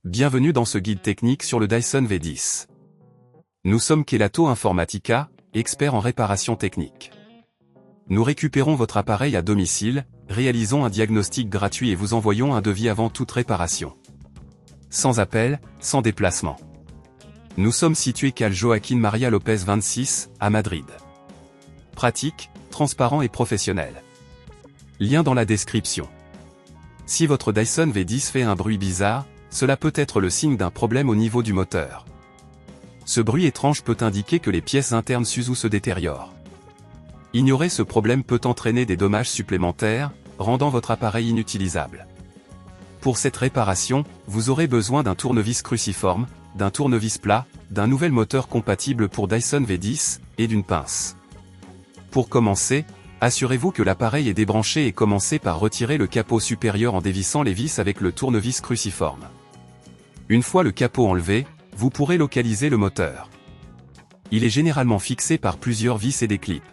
Bienvenue dans ce guide technique sur le Dyson V10. Nous sommes Kelatos Informática, experts en réparation technique. Nous récupérons votre appareil à domicile, réalisons un diagnostic gratuit et vous envoyons un devis avant toute réparation. Sans appel, sans déplacement. Nous sommes situés calle Joaquín María López 26, à Madrid. Pratique, transparent et professionnel. Lien dans la description. Si votre Dyson V10 fait un bruit bizarre, cela peut être le signe d'un problème au niveau du moteur. Ce bruit étrange peut indiquer que les pièces internes s'usent ou se détériorent. Ignorer ce problème peut entraîner des dommages supplémentaires, rendant votre appareil inutilisable. Pour cette réparation, vous aurez besoin d'un tournevis cruciforme, d'un tournevis plat, d'un nouvel moteur compatible pour Dyson V10, et d'une pince. Pour commencer, assurez-vous que l'appareil est débranché et commencez par retirer le capot supérieur en dévissant les vis avec le tournevis cruciforme. Une fois le capot enlevé, vous pourrez localiser le moteur. Il est généralement fixé par plusieurs vis et des clips.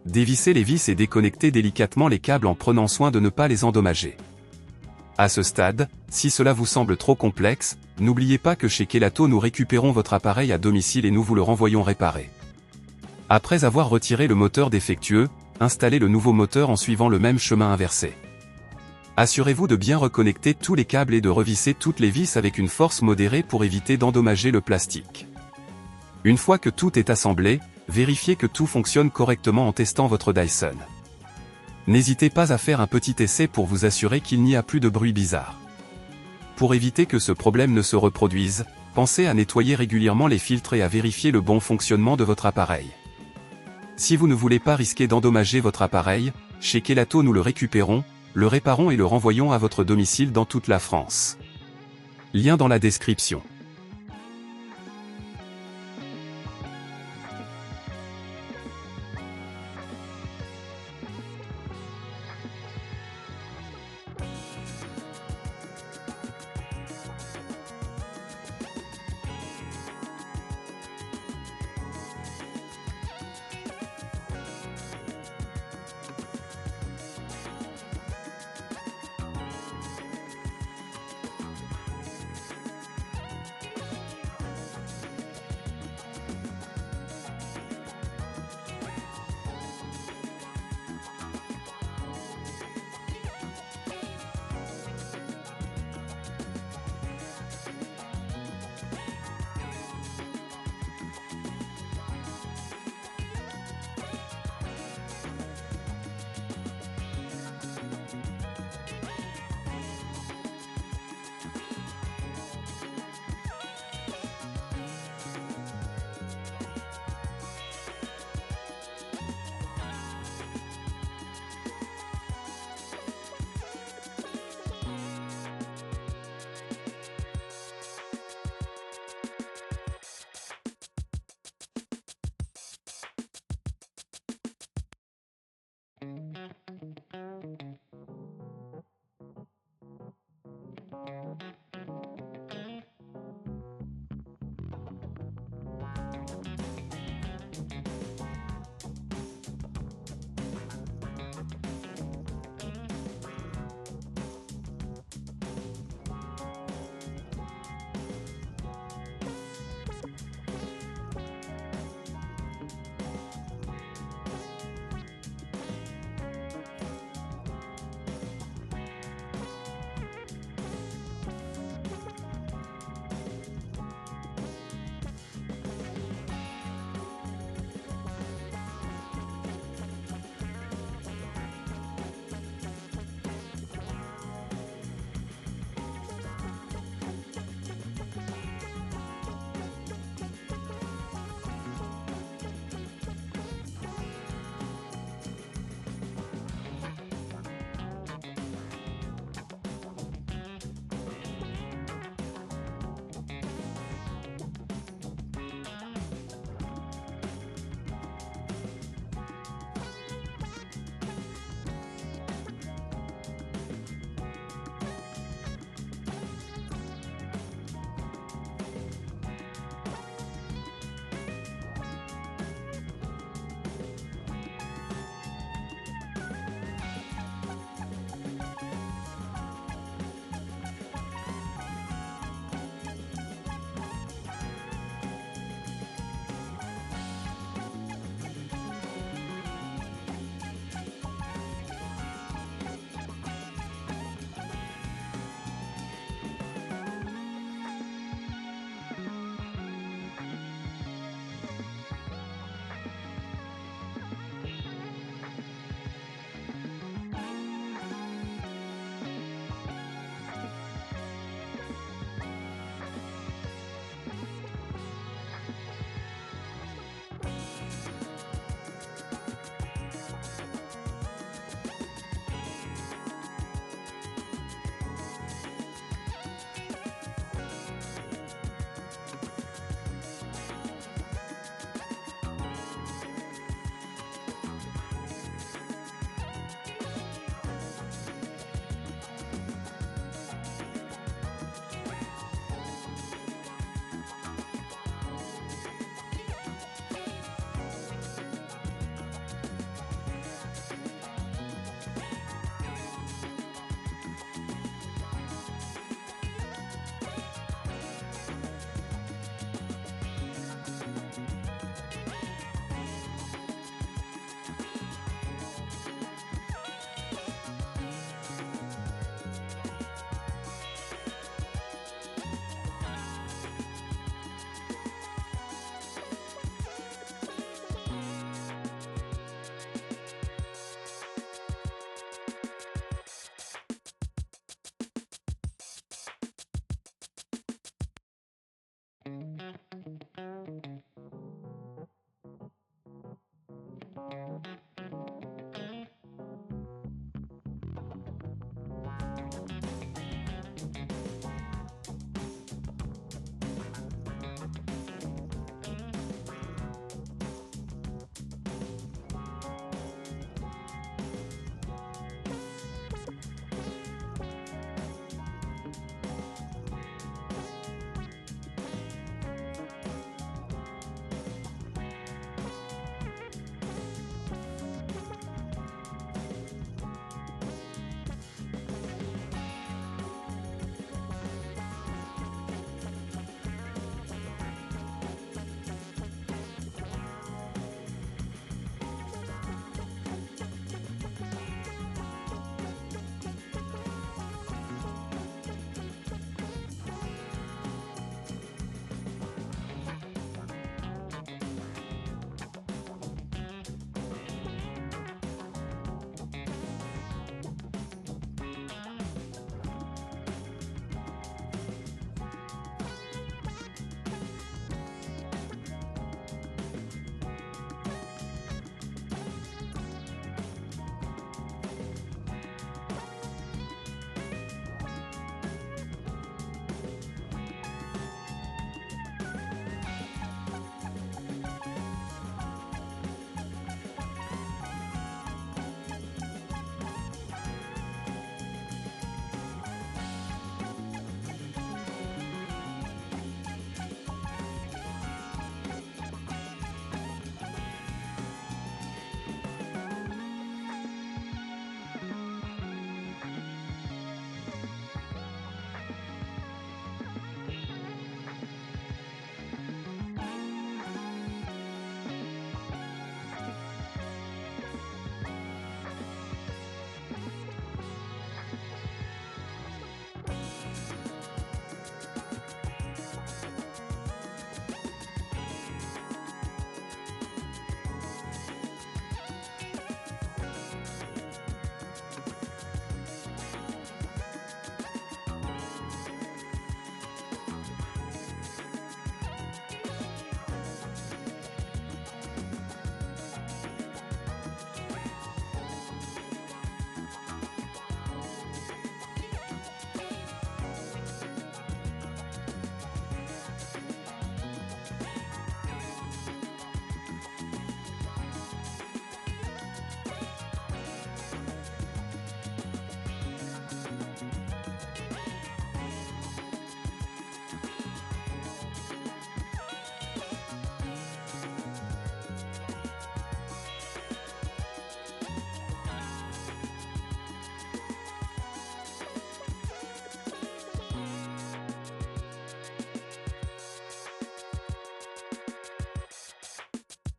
Dévissez les vis et déconnectez délicatement les câbles en prenant soin de ne pas les endommager. À ce stade, si cela vous semble trop complexe, n'oubliez pas que chez Kelatos nous récupérons votre appareil à domicile et nous vous le renvoyons réparé. Après avoir retiré le moteur défectueux, installez le nouveau moteur en suivant le même chemin inversé. Assurez-vous de bien reconnecter tous les câbles et de revisser toutes les vis avec une force modérée pour éviter d'endommager le plastique. Une fois que tout est assemblé, vérifiez que tout fonctionne correctement en testant votre Dyson. N'hésitez pas à faire un petit essai pour vous assurer qu'il n'y a plus de bruit bizarre. Pour éviter que ce problème ne se reproduise, pensez à nettoyer régulièrement les filtres et à vérifier le bon fonctionnement de votre appareil. Si vous ne voulez pas risquer d'endommager votre appareil, chez Kelatos nous le récupérons, le réparons et le renvoyons à votre domicile dans toute la France. Lien dans la description.